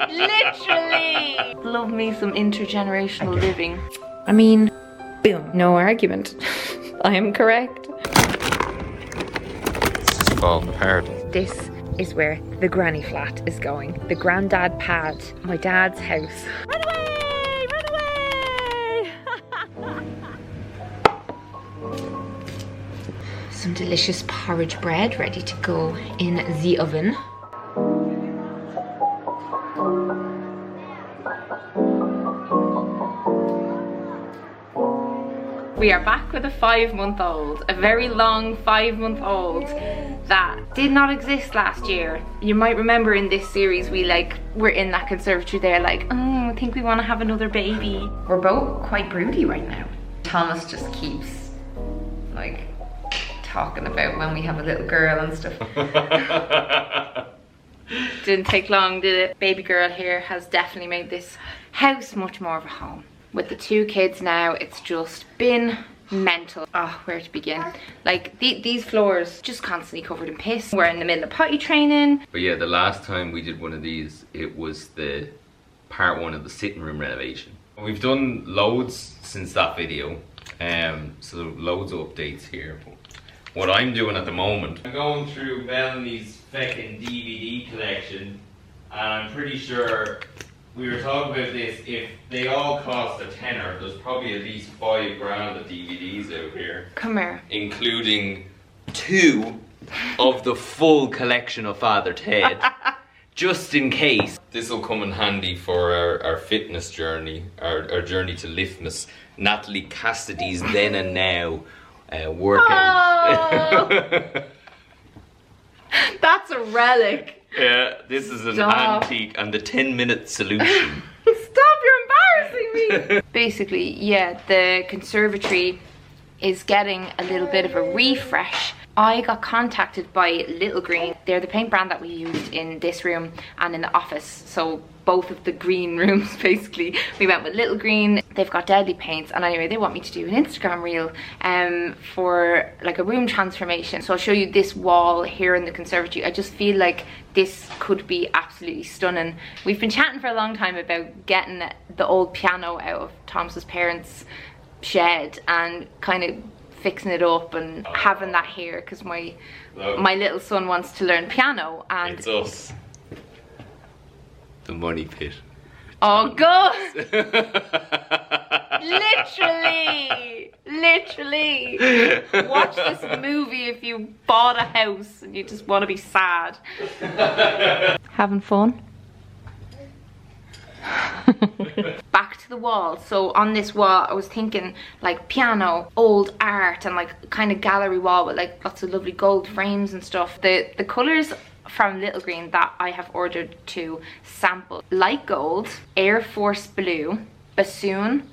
Literally! Love me some intergenerational living. I mean, boom, no argument. I am correct. This is falling apart. This is where the granny flat is going. The granddad pad, my dad's house. Run away! Run away! Some delicious porridge bread ready to go in the oven. We are back with a 5-month-old, a very long 5-month-old that did not exist last year. You might remember in this series we were in that conservatory there like, oh, I think we want to have another baby. We're both quite broody right now. Thomas just keeps like talking about when we have a little girl and stuff. Didn't take long, did it? Baby girl here has definitely made this house much more of a home. With the 2 kids now, it's just been mental. Oh, where to begin? Like, these floors just constantly covered in piss. We're in the middle of potty training. But yeah, the last time we did one of these, it was the part 1 of the sitting room renovation. We've done loads since that video, so loads of updates here. But what I'm doing at the moment, I'm going through Melanie's feckin' DVD collection, and I'm pretty sure we were talking about this, if they all cost a tenner, there's probably at least 5 grand of DVDs out here. Come here. Including 2 of the full collection of Father Ted. Just in case. This will come in handy for our fitness journey, our journey to Liftmas. Natalie Cassidy's Then and Now workout. Oh! That's a relic. Yeah, this is an Stop. antique and the 10-minute solution. Stop, you're embarrassing me. Basically, yeah, the conservatory is getting a little bit of a refresh. I got contacted by Little Green. They're the paint brand that we used in this room and in the office. So both of the green rooms, basically. We went with Little Green. They've got deadly paints. And anyway, they want me to do an Instagram reel for like a room transformation. So I'll show you this wall here in the conservatory. I just feel like this could be absolutely stunning. We've been chatting for a long time about getting the old piano out of Thomas's parents' shed and kind of fixing it up and having that here because my little son wants to learn piano. And it's us. The money pit. Oh god! Literally! Watch this movie if you bought a house and you just want to be sad. Having fun? Back to the wall. So on this wall I was thinking like piano, old art, and like kind of gallery wall with like lots of lovely gold frames and stuff. The colours from Little Green that I have ordered to sample: light gold, Air Force blue, bassoon,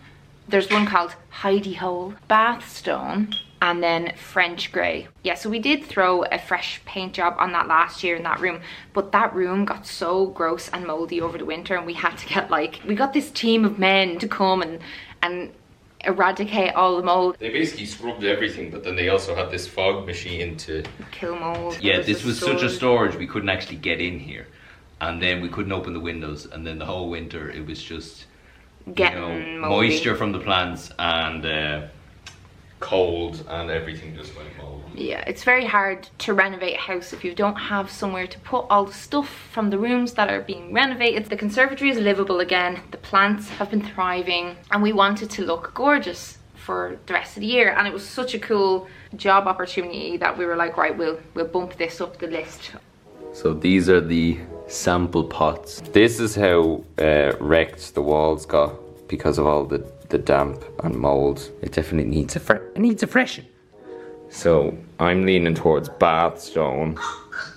there's one called Hidey Hole, bath stone, and then French grey. Yeah, so we did throw a fresh paint job on that last year in that room, but that room got so gross and mouldy over the winter, and we had to get we got this team of men to come and eradicate all the mold. They basically scrubbed everything, but then they also had this fog machine to kill mold. Yeah, this was such a storage, we couldn't actually get in here. And then we couldn't open the windows, and then the whole winter it was just getting moisture from the plants and cold, and everything just went mold. Yeah, it's very hard to renovate a house if you don't have somewhere to put all the stuff from the rooms that are being renovated. The conservatory is livable again, the plants have been thriving, and we wanted to look gorgeous for the rest of the year, and it was such a cool job opportunity that we were like, right, we'll bump this up the list. So these are the sample pots. This is how wrecked the walls got because of all the damp and mold. It definitely needs a freshen. So I'm leaning towards bath stone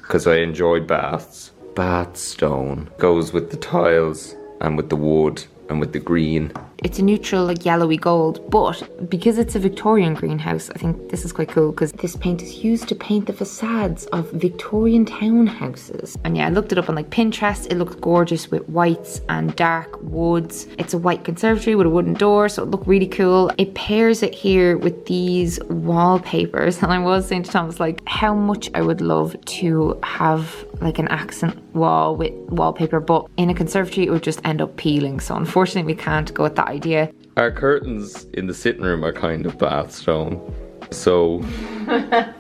because I enjoy baths. Bath stone goes with the tiles and with the wood and with the green. It's a neutral, like yellowy gold, but because it's a Victorian greenhouse, I think this is quite cool because this paint is used to paint the facades of Victorian townhouses. And yeah, I looked it up on like Pinterest. It looked gorgeous with whites and dark woods. It's a white conservatory with a wooden door, so it looked really cool. It pairs it here with these wallpapers, and I was saying to Thomas like how much I would love to have like an accent wall with wallpaper, but in a conservatory it would just end up peeling, so unfortunately we can't go with that idea. Our curtains in the sitting room are kind of bath stone, so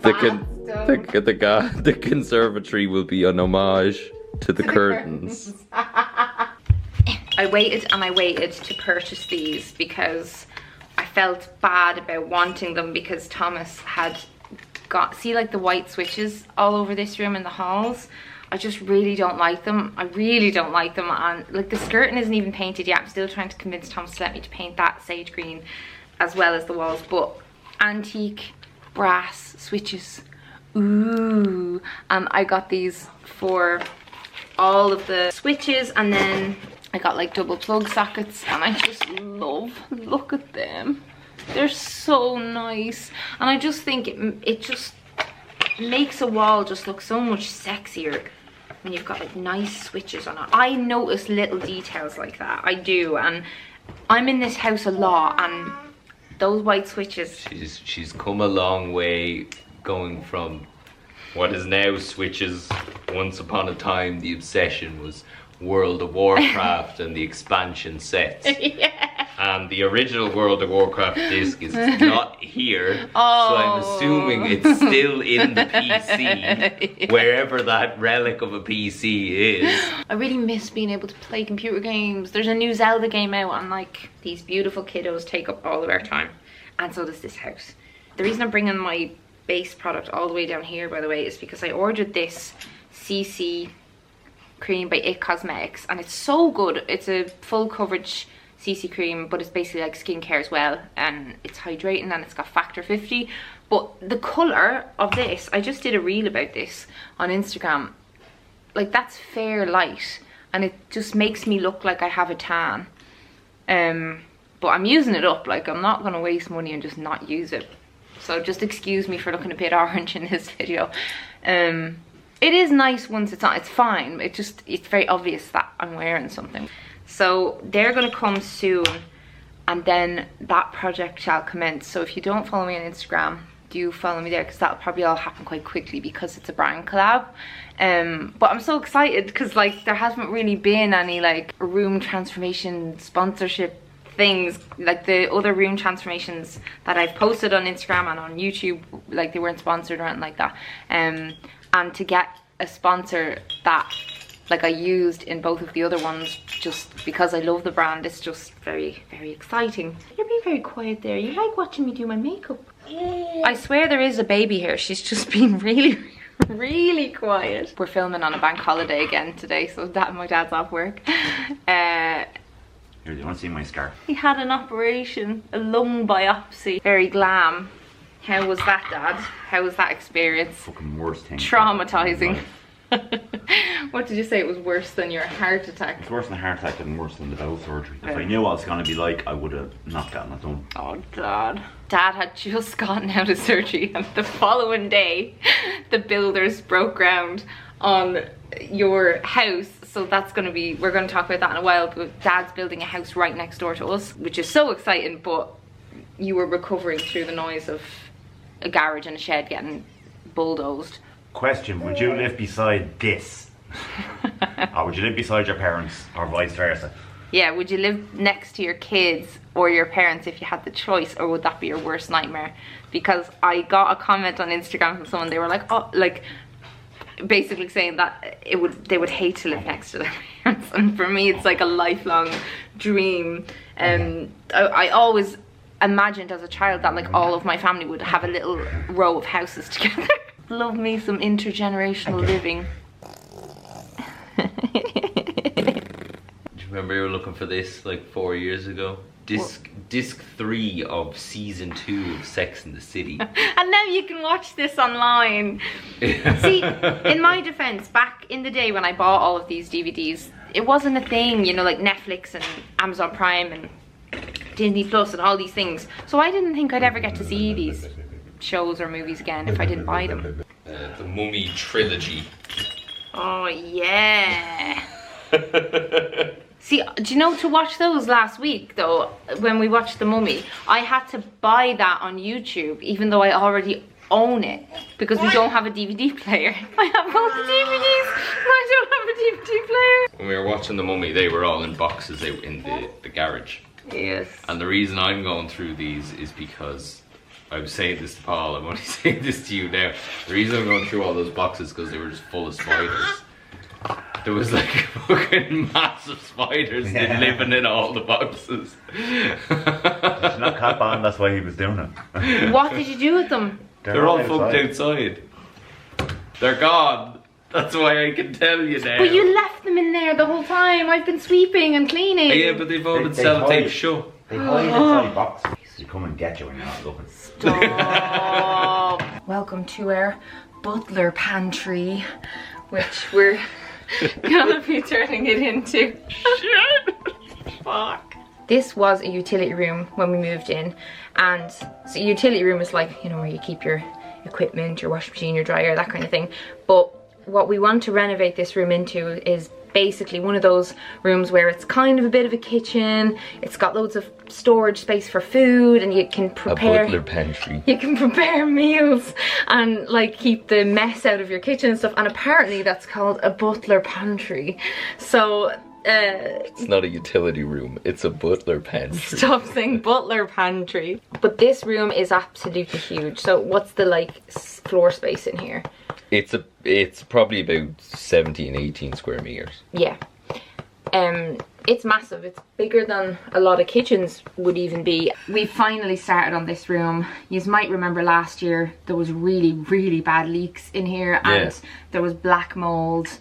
the conservatory will be an homage to the curtains. I waited and I waited to purchase these because I felt bad about wanting them, because Thomas had got, see like the white switches all over this room in the halls. I just really don't like them. I really don't like them. And like the skirting isn't even painted yet. I'm still trying to convince Thomas to let me to paint that sage green as well as the walls. But antique brass switches. Ooh. And I got these for all of the switches, and then I got like double plug sockets, and I just love, look at them. They're so nice. And I just think it just makes a wall just look so much sexier when you've got like nice switches on it. I notice little details like that, I do, and I'm in this house a lot, and those white switches. She's come a long way, going from what is now switches. Once upon a time the obsession was World of Warcraft and the expansion sets. Yeah. And the original World of Warcraft disc is not here, Oh. so I'm assuming it's still in the PC, wherever that relic of a PC is. I really miss being able to play computer games. There's a new Zelda game out, and like these beautiful kiddos take up all of our time, and so does this house. The reason I'm bringing my base product all the way down here, by the way, is because I ordered this CC cream by IT Cosmetics, and it's so good. It's a full coverage CC cream, but it's basically like skincare as well, and it's hydrating, and it's got factor 50. But the colour of this, I just did a reel about this on Instagram, like that's fair light, and it just makes me look like I have a tan. But I'm using it up, like I'm not gonna waste money and just not use it. So just excuse me for looking a bit orange in this video. It is nice once it's on, it's fine. It's very obvious that I'm wearing something. So they're gonna come soon, and then that project shall commence. So if you don't follow me on Instagram, do follow me there, because that'll probably all happen quite quickly because it's a brand collab. But I'm so excited because like there hasn't really been any like room transformation sponsorship things. Like the other room transformations that I've posted on Instagram and on YouTube, like they weren't sponsored or anything like that. And to get a sponsor that like I used in both of the other ones, just because I love the brand, it's just very, very exciting. You're being very quiet there. You like watching me do my makeup. I swear there is a baby here. She's just being really, really quiet. We're filming on a bank holiday again today, so my dad's off work. Here, do you want to see my scar? He had an operation, a lung biopsy. Very glam. How was that, Dad? How was that experience? Fucking worst thing. Traumatizing. What did you say? It was worse than your heart attack? It's worse than a heart attack and worse than the bowel surgery. If I knew what it was going to be like, I would have not gotten it done. Oh, Dad. Dad had just gotten out of surgery, and the following day, the builders broke ground on your house. So that's going to be, we're going to talk about that in a while, but Dad's building a house right next door to us, which is so exciting, but you were recovering through the noise of a garage and a shed getting bulldozed. Question, would you live beside this? Or would you live beside your parents, or vice versa? Yeah, would you live next to your kids or your parents if you had the choice, or would that be your worst nightmare? Because I got a comment on Instagram from someone, they were like, oh, like, basically saying that they would hate to live next to their parents, and for me it's like a lifelong dream. I always imagined as a child that like all of my family would have a little row of houses together. Love me some intergenerational living. Do you remember you were looking for this like 4 years ago? Disc 3 of season 2 of Sex and the City. And now you can watch this online. See, in my defense, back in the day when I bought all of these DVDs, it wasn't a thing, you know, like Netflix and Amazon Prime and Disney Plus and all these things. So I didn't think I'd ever get to see these shows or movies again if I didn't buy them. The Mummy trilogy. Oh yeah. See, do you know, to watch those last week though, when we watched The Mummy, I had to buy that on YouTube even though I already own it because we don't have a DVD player. I have all the DVDs, I don't have a DVD player. When we were watching The Mummy, they were all in boxes out in the garage. Yes. And the reason I'm going through these is because I was saying this to Paul, I'm only saying this to you now. The reason I'm going through all those boxes is because they were just full of spiders. There was like fucking massive spiders living in all the boxes. It's not cap on, that's why he was doing it. What did you do with them? They're all fucked outside. They're gone. That's why I can tell you now. But you left them in there the whole time. I've been sweeping and cleaning. Yeah, but they've all been They sellotape hide. shut. They hide inside boxes. They come and get you when you're not looking. Stop. Welcome to our butler pantry, which we're gonna be turning it into. Shit. Fuck. This was a utility room when we moved in, and so a utility room is like, you know, where you keep your equipment, your washing machine, your dryer, that kind of thing. But what we want to renovate this room into is basically one of those rooms where it's kind of a bit of a kitchen, it's got loads of storage space for food, and you can prepare A butler pantry. you can prepare meals and like keep the mess out of your kitchen and stuff, and apparently that's called a butler pantry. So It's not a utility room, it's a butler pantry. stop saying butler pantry. But this room is absolutely huge. So what's the like floor space in here? It's probably about 17, 18 square meters. Yeah. It's massive. It's bigger than a lot of kitchens would even be. We finally started on this room. You might remember last year there was really, really bad leaks in here, and there was black mold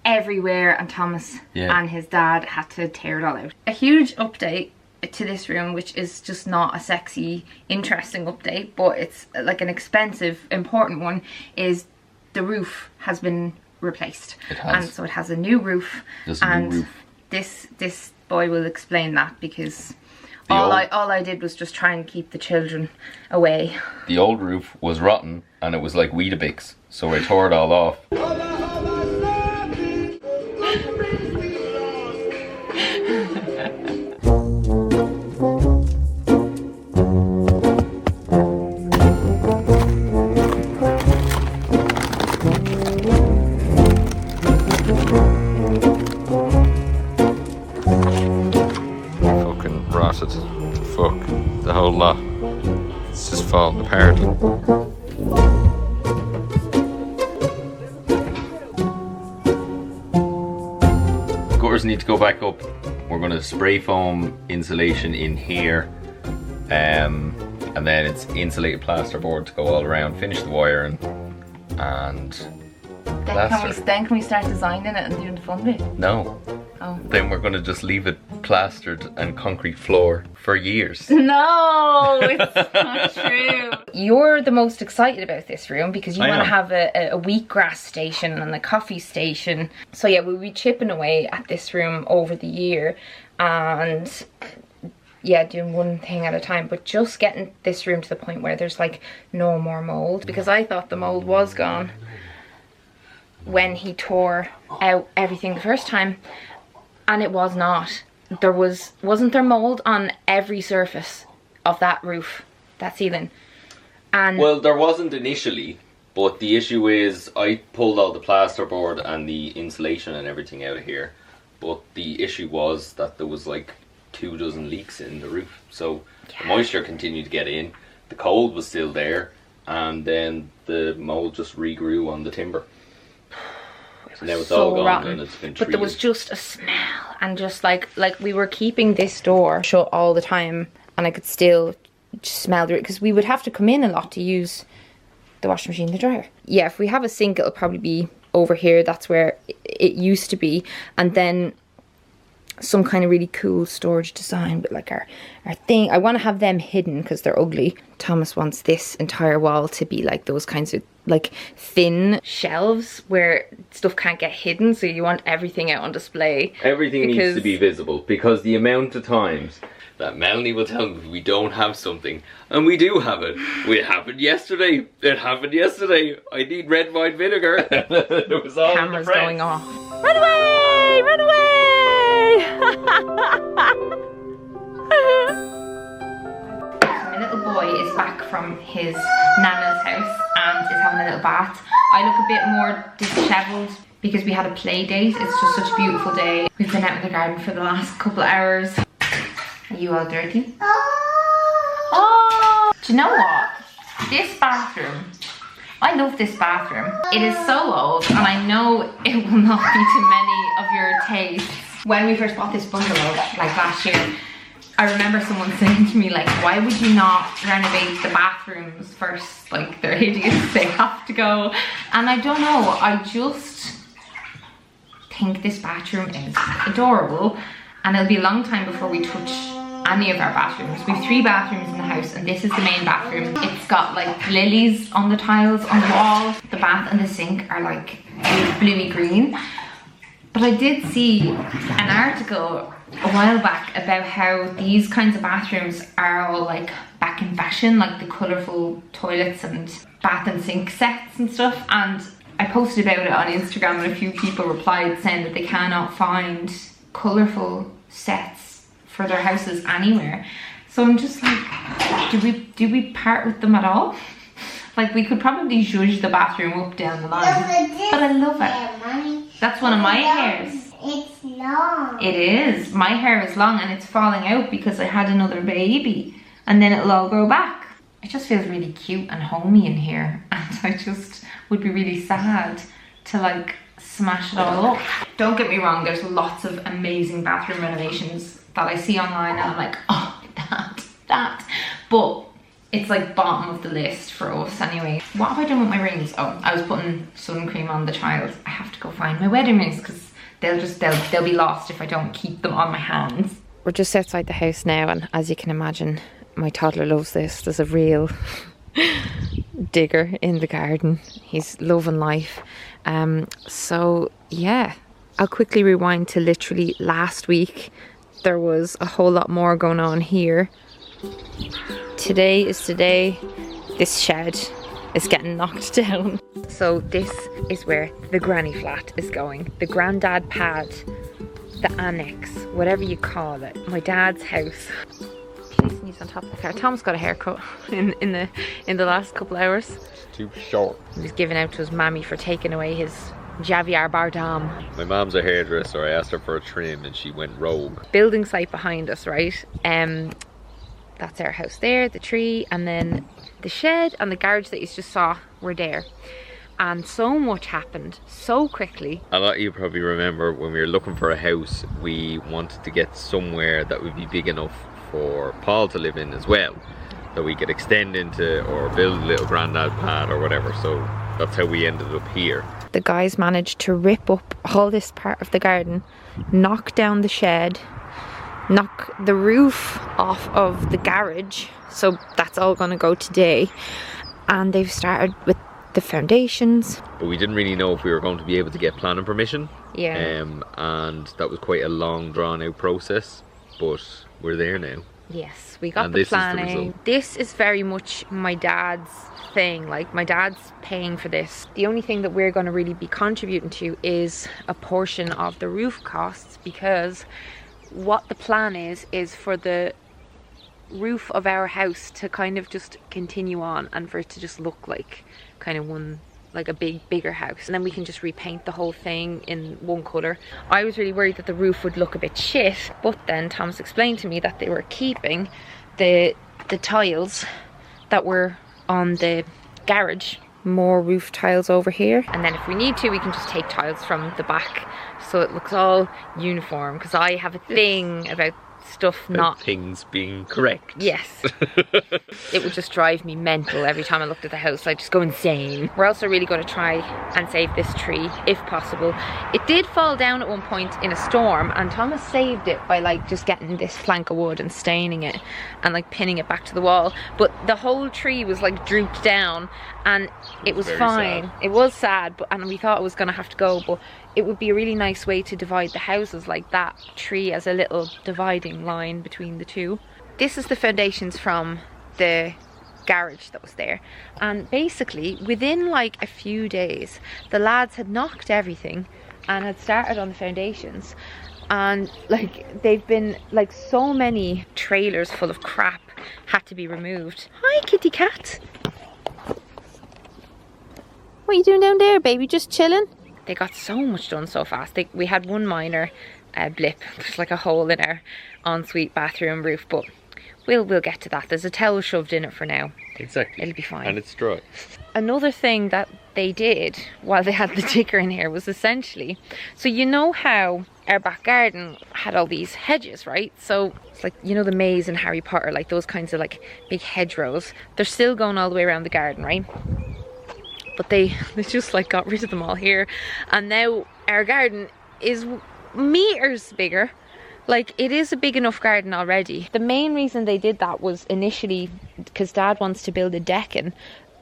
everywhere, and Thomas and his dad had to tear it all out. A huge update to this room, which is just not a sexy, interesting update, but it's like an expensive, important one, is the roof has been replaced. It has. And so it has a new roof. There's a new roof. This boy will explain that, because all I did was just try and keep the children away. The old roof was rotten and it was like Weetabix, so I tore it all off. Fucking rotted. Fuck. The whole lot. It's just falling apart. Gutters need to go back up. We're going to spray foam insulation in here, and then it's insulated plasterboard to go all around. Finish the wiring, and plaster. Then can we start designing it and doing the fun bit? No. Oh. Then we're going to just leave it plastered and concrete floor for years. No, it's not true. You're the most excited about this room because you want to have a wheatgrass station and a coffee station. So yeah, we'll be chipping away at this room over the year, and yeah, doing one thing at a time, but just getting this room to the point where there's like no more mold, because I thought the mold was gone when he tore out everything the first time, and it was not. There wasn't there mold on every surface of that roof, that ceiling? And well, there wasn't initially, but the issue is I pulled all the plasterboard and the insulation and everything out of here, but the issue was that there was like 24 leaks in the roof, so the moisture continued to get in, the cold was still there, and then the mold just regrew on the timber. So now it's all gone, rotten. And it's been treated. But there was just a smell, and just like we were keeping this door shut all the time, and I could still smell it, because we would have to come in a lot to use the washing machine, the dryer. Yeah, if we have a sink, it'll probably be over here. That's where it used to be, and then some kind of really cool storage design with like our thing. I want to have them hidden because they're ugly. Thomas wants this entire wall to be like those kinds of like thin shelves where stuff can't get hidden, so you want everything out on display. Everything needs to be visible, because the amount of times that Melanie will tell me we don't have something, and we do have it. It happened yesterday. It happened yesterday. I need red wine vinegar. It was all Camera's going off. Run away! Run away! My little boy is back from his nana's house and is having a little bath. I look a bit more disheveled because we had a play date. It's just such a beautiful day. We've been out in the garden for the last couple of hours. Are you all dirty? Oh! Do you know what? This bathroom, I love this bathroom. It is so old and I know it will not be to many of your tastes. When we first bought this bungalow, like last year, I remember someone saying to me, like, why would you not renovate the bathrooms first? Like, they're hideous, they have to go. And I don't know, I just think this bathroom is adorable, and it'll be a long time before we touch any of our bathrooms. We have 3 bathrooms in the house, and this is the main bathroom. It's got like lilies on the tiles on the wall. The bath and the sink are like bluey green. But I did see an article a while back about how these kinds of bathrooms are all like back in fashion, like the colourful toilets and bath and sink sets and stuff. And I posted about it on Instagram and a few people replied saying that they cannot find colourful sets for their houses anywhere. So I'm just like, do we part with them at all? Like, we could probably zhuzh the bathroom up down the line, but I love it. That's one of my hairs. It's long. It is. My hair is long and it's falling out because I had another baby, and then it'll all grow back. It just feels really cute and homey in here, and I just would be really sad to like smash it all up. Don't get me wrong, there's lots of amazing bathroom renovations that I see online and I'm like, oh, that. But it's like bottom of the list for us anyway. What have I done with my rings? Oh, I was putting sun cream on the child. I have to go find my wedding rings because they'll be lost if I don't keep them on my hands. We're just outside the house now, and as you can imagine, my toddler loves this. There's a real digger in the garden. He's loving life. So yeah, I'll quickly rewind to literally last week. There was a whole lot more going on here. Today is the day this shed is getting knocked down. So this is where the granny flat is going. The granddad pad, the annex, whatever you call it. My dad's house. Please sneeze on top of the car. Tom's got a haircut in the last couple hours. Too short. He was giving out to his mammy for taking away his Javier Bardem. My mom's a hairdresser. I asked her for a trim and she went rogue. Building site behind us, right? That's our house there, the tree, and then the shed and the garage that you just saw were there. And so much happened so quickly. A lot of you probably remember when we were looking for a house, we wanted to get somewhere that would be big enough for Paul to live in as well, that we could extend into or build a little granddad pad or whatever. So that's how we ended up here. The guys managed to rip up all this part of the garden, knock down the shed, knock the roof off of the garage, so that's all gonna go today. And they've started with the foundations. But we didn't really know if we were going to be able to get planning permission. Yeah. And that was quite a long drawn out process, but we're there now. Yes, we got And the this is the planning. result. This is very much my dad's thing. Like, my dad's paying for this. The only thing that we're going to really be contributing to is a portion of the roof costs, because what the plan is for the roof of our house to kind of just continue on, and for it to just look like kind of one, like a bigger house, and then we can just repaint the whole thing in one colour. I was really worried that the roof would look a bit shit, but then Thomas explained to me that they were keeping the tiles that were on the garage. More roof tiles over here, and then if we need to, we can just take tiles from the back so it looks all uniform, because I have a thing about stuff not things being correct. Yes. It would just drive me mental every time I looked at the house. I'd just go insane. We're also really going to try and save this tree if possible. It did fall down at one point in a storm, and Thomas saved it by like just getting this plank of wood and staining it and like pinning it back to the wall, but the whole tree was like drooped down, and it was Very fine. sad. It was sad, but and we thought it was gonna have to go, but it would be a really nice way to divide the houses, like that tree as a little dividing line between the two. This is the foundations from the garage that was there, and basically within like a few days the lads had knocked everything and had started on the foundations, and like they've been like so many trailers full of crap had to be removed. Hi kitty cat, what are you doing down there, baby? Just chilling? They got so much done so fast. We had one minor blip. There's like a hole in our ensuite bathroom roof, but we'll get to that. There's a towel shoved in it for now. Exactly. It'll be fine. And it's dry. Another thing that they did while they had the digger in here was essentially, so you know how our back garden had all these hedges, right? So it's like, you know, the maze in Harry Potter, like those kinds of like big hedgerows. They're still going all the way around the garden, right? But they just like got rid of them all here, and now our garden is meters bigger. Like, it is a big enough garden already. The main reason they did that was initially because Dad wants to build a decking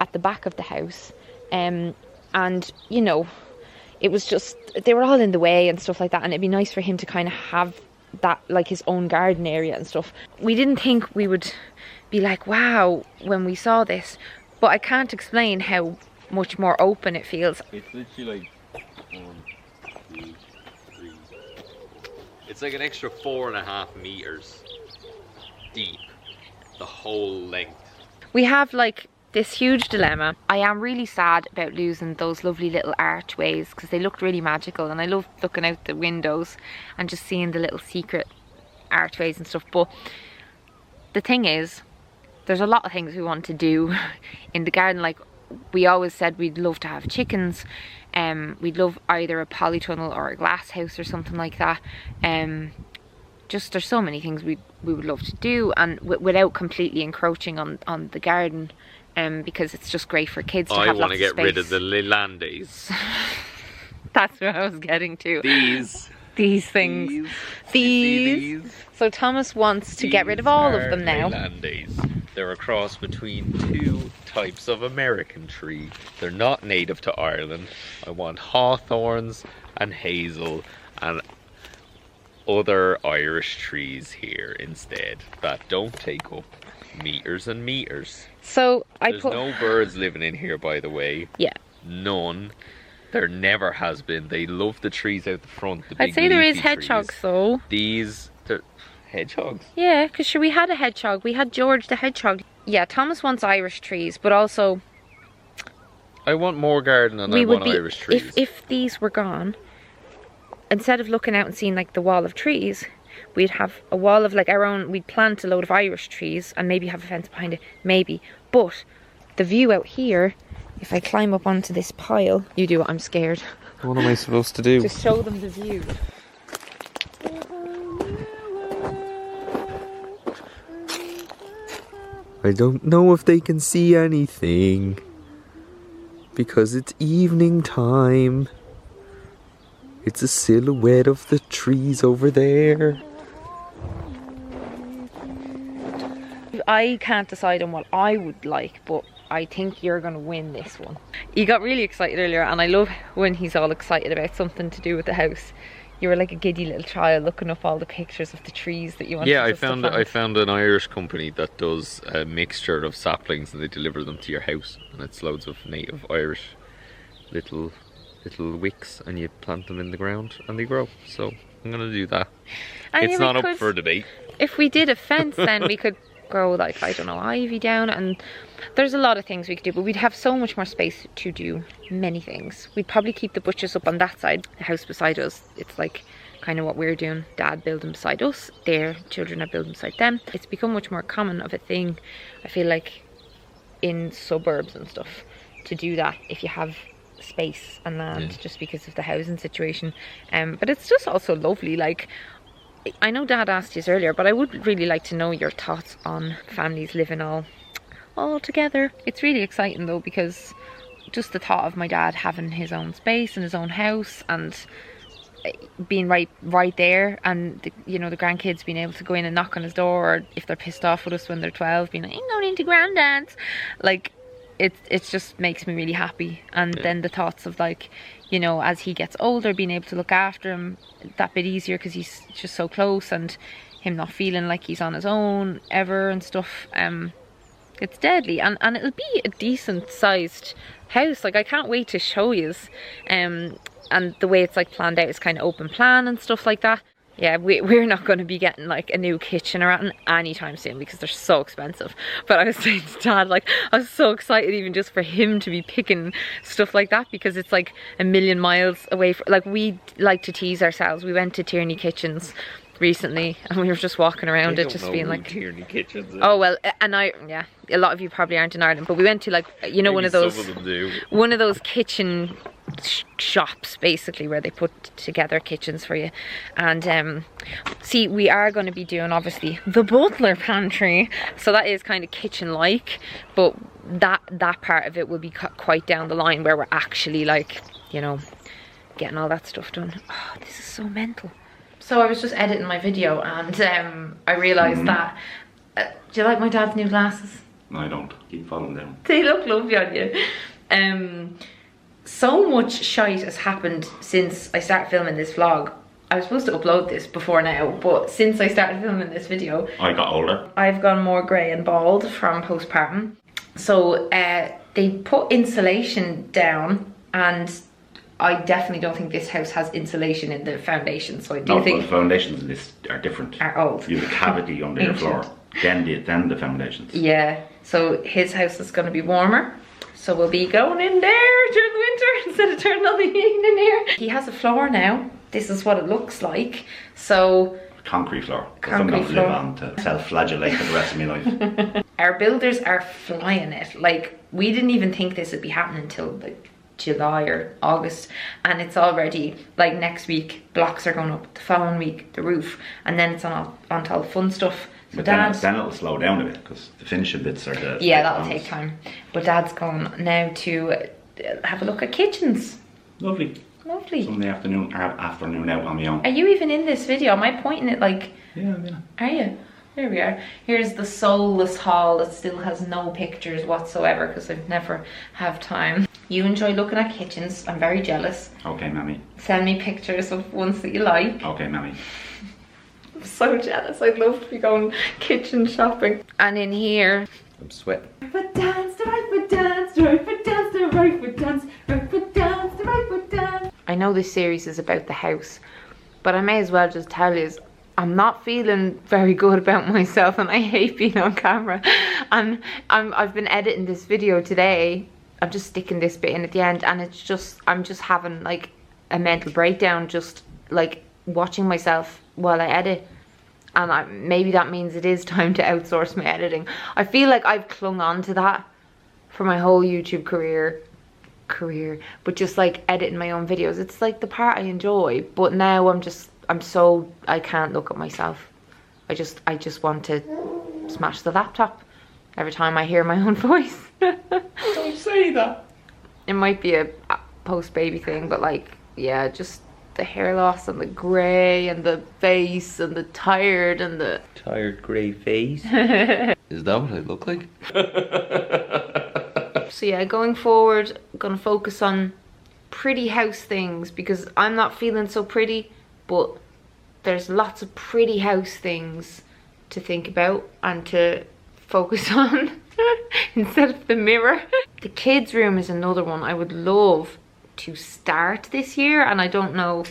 at the back of the house, and you know, it was just, they were all in the way and stuff like that, and it'd be nice for him to kind of have that, like his own garden area and stuff. We didn't think we would be like, wow, when we saw this, but I can't explain how much more open it feels. It's literally like 1, 2, 3. It's like an extra 4.5 meters deep, the whole length. We have like this huge dilemma. I am really sad about losing those lovely little archways because they looked really magical, and I love looking out the windows and just seeing the little secret archways and stuff. But the thing is, there's a lot of things we want to do in the garden. Like, we always said we'd love to have chickens, we'd love either a polytunnel or a glass house or something like that. Just, there's so many things we would love to do, and without completely encroaching on the garden, because it's just great for kids to have lots of space. I want to get rid of the Lelandes. That's what I was getting to. These things. These. So Thomas wants to get rid of all of them now. Lelandes. They're a cross between two types of American tree. They're not native to Ireland. I want hawthorns and hazel and other Irish trees here instead that don't take up meters and meters. So There's no birds living in here, by the way. Yeah. None. There never has been. They love the trees out the front. The big I'd say there is leafy hedgehogs trees. though. They're hedgehogs. Yeah, because sure, we had a hedgehog. We had George the hedgehog. Yeah, Thomas wants Irish trees, but also I want more garden and I want Irish trees. If these were gone, instead of looking out and seeing like the wall of trees, we'd have a wall of like our own. We'd plant a load of Irish trees and maybe have a fence behind it, maybe. But the view out here, if I climb up onto this pile, you do it, I'm scared. What am I supposed to do? Just show them the view. I don't know if they can see anything because it's evening time. It's a silhouette of the trees over there. I can't decide on what I would like, but I think you're going to win this one. You got really excited earlier, and I love when he's all excited about something to do with the house. You were like a giddy little child looking up all the pictures of the trees that you wanted. Yeah, I found an Irish company that does a mixture of saplings and they deliver them to your house, and it's loads of native Irish little wicks, and you plant them in the ground and they grow. So I'm gonna do that. It's not up for debate. If we did a fence, then we could grow like, I don't know, ivy down, and there's a lot of things we could do, but we'd have so much more space to do many things. We'd probably keep the butchers up on that side. The house beside us, it's like kind of what we're doing. Dad building beside us, their children are building beside them. It's become much more common of a thing, I feel like, in suburbs and stuff, to do that if you have space and land, just because of the housing situation. But it's just also lovely. Like, I know Dad asked you earlier, but I would really like to know your thoughts on families living all together. It's really exciting though, because just the thought of my dad having his own space and his own house and being right there, and the grandkids being able to go in and knock on his door, or if they're pissed off with us when they're 12, being like, I'm going into granddad's. Like, it just makes me really happy. And then the thoughts of like, you know, as he gets older, being able to look after him that bit easier because he's just so close, and him not feeling like he's on his own ever and stuff. It's deadly, and it'll be a decent sized house. Like, I can't wait to show yous. And the way it's like planned out is kind of open plan and stuff like that. Yeah, we're not going to be getting like a new kitchen or anything anytime soon because they're so expensive. But I was saying to Dad, like, I was so excited even just for him to be picking stuff like that, because it's like a million miles away from, like, we like to tease ourselves. We went to Tierney Kitchens recently and we were just walking around it just being like, Tierney Kitchens. Oh well, and yeah, a lot of you probably aren't in Ireland, but we went to, like, you know, one of those kitchen shops basically where they put together kitchens for you. And see, we are going to be doing obviously the butler pantry, so that is kind of kitchen like, but that part of it will be quite down the line where we're actually, like, you know, getting all that stuff done. Oh, this is so mental. So I was just editing my video and I realised that do you like my dad's new glasses? No, I don't. Keep falling down. They look lovely on you. So much shite has happened since I started filming this vlog. I was supposed to upload this before now, but since I started filming this video, I got older. I've gone more grey and bald from postpartum. So they put insulation down, and I definitely don't think this house has insulation in the foundation. So I do think the foundations in this are different. Are old. You have a cavity under your floor. Then the foundations. Yeah. So his house is going to be warmer. So we'll be going in there during the winter instead of turning on the heating in here. He has a floor now. This is what it looks like. So concrete floor. Because I'm going to live on to self-flagellate for the rest of my life. Our builders are flying it. Like, we didn't even think this would be happening until like July or August, and it's already like next week blocks are going up, the following week the roof, and then it's on to all the fun stuff. So but then it'll slow down a bit because the finishing bits are the that'll take time. But Dad's going now to have a look at kitchens. Lovely Sunday afternoon out on my own. Are you even in this video? Am I pointing it like? Yeah, I'm in it. Are you? There we are. Here's the soulless hall that still has no pictures whatsoever because I never have time. You enjoy looking at kitchens. I'm very jealous. Okay, Mammy. Send me pictures of ones that you like. Okay, Mammy. I'm so jealous. I'd love to be going kitchen shopping. And in here, I'm sweating. Right foot dance, the right foot dance, the right foot dance, the right foot dance, right foot dance, the right foot dance. I know this series is about the house, but I may as well just tell you, I'm not feeling very good about myself, and I hate being on camera. And I've been editing this video today. I'm just sticking this bit in at the end, and it's just, I'm just having like a mental breakdown, just like watching myself while I edit. And maybe that means it is time to outsource my editing. I feel like I've clung on to that for my whole YouTube career, but just like editing my own videos, it's like the part I enjoy. But now I can't look at myself. I just want to smash the laptop every time I hear my own voice. Don't say that. It might be a post-baby thing, but like, yeah, just the hair loss and the grey and the face and the tired and the... Tired grey face? Is that what I look like? So yeah, going forward, I'm gonna focus on pretty house things because I'm not feeling so pretty, but there's lots of pretty house things to think about and to focus on instead of the mirror. The kids' room is another one I would love to start this year, and I don't know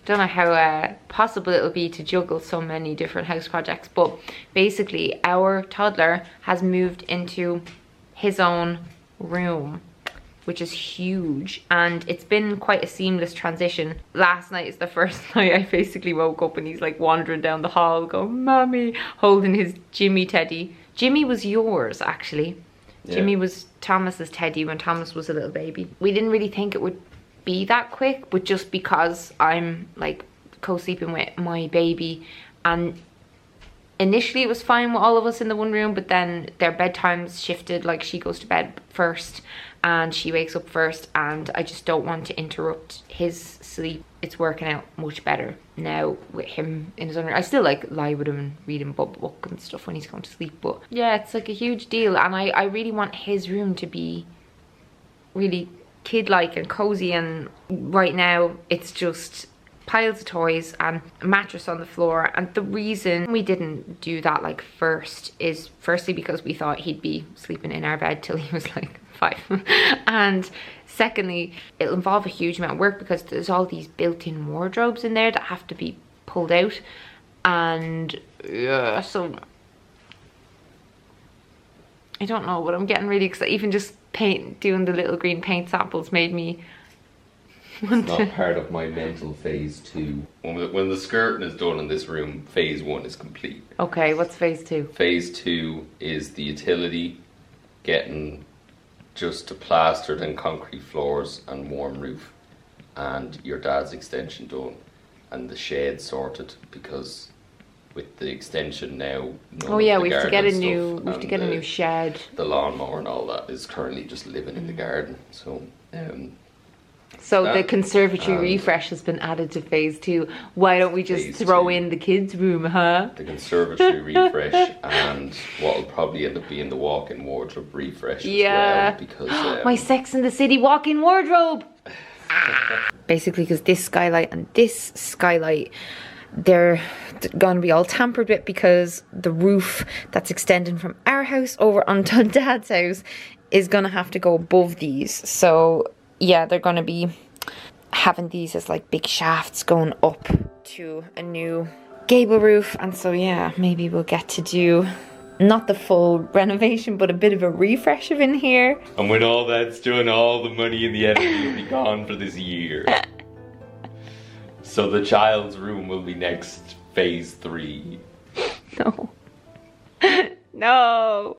how possible it'll be to juggle so many different house projects, but basically our toddler has moved into his own room, which is huge, and it's been quite a seamless transition. Last night is the first night I basically woke up and he's like wandering down the hall going, "Mommy," holding his Jimmy teddy. Jimmy was yours, actually. Yeah. Jimmy was Thomas's teddy when Thomas was a little baby. We didn't really think it would be that quick, but just because I'm like co-sleeping with my baby, and initially it was fine with all of us in the one room, but then their bedtimes shifted. Like she goes to bed first and she wakes up first, and I just don't want to interrupt his sleep. It's working out much better now with him in his own room. I still like lie with him and read him a book and stuff when he's going to sleep, but yeah, it's like a huge deal. And I really want his room to be really kid-like and cozy, and right now it's just piles of toys and a mattress on the floor. And the reason we didn't do that like first is firstly because we thought he'd be sleeping in our bed till he was like 5 and secondly it'll involve a huge amount of work because there's all these built-in wardrobes in there that have to be pulled out, and yeah, so I don't know, but I'm getting really excited. Even just doing the little green paint samples made me want It's to. not part of my mental phase 2. When the skirting is done in this room, phase 1 is complete. Okay, what's phase 2? Phase 2 is the utility, getting just plastered and concrete floors and warm roof, and your dad's extension done, and the shed sorted, because with the extension now, Oh yeah, we have to get a new shed. The lawnmower and all that is currently just living in the garden. So So the that, conservatory refresh has been added to phase 2. Why don't we just Phase throw 2. in the kids' room, huh? the conservatory refresh, and what will probably end up being the walk-in wardrobe refresh as well, because My Sex and the City walk-in wardrobe! Basically, because this skylight and this skylight, they're gonna be all tampered with because the roof that's extending from our house over onto Dad's house is gonna have to go above these. So yeah, they're gonna be having these as like big shafts going up to a new gable roof. And so yeah, maybe we'll get to do not the full renovation, but a bit of a refresh of in here. And when all that's done, all the money in the editing will be gone for this year. So the child's room will be next phase 3. No. No.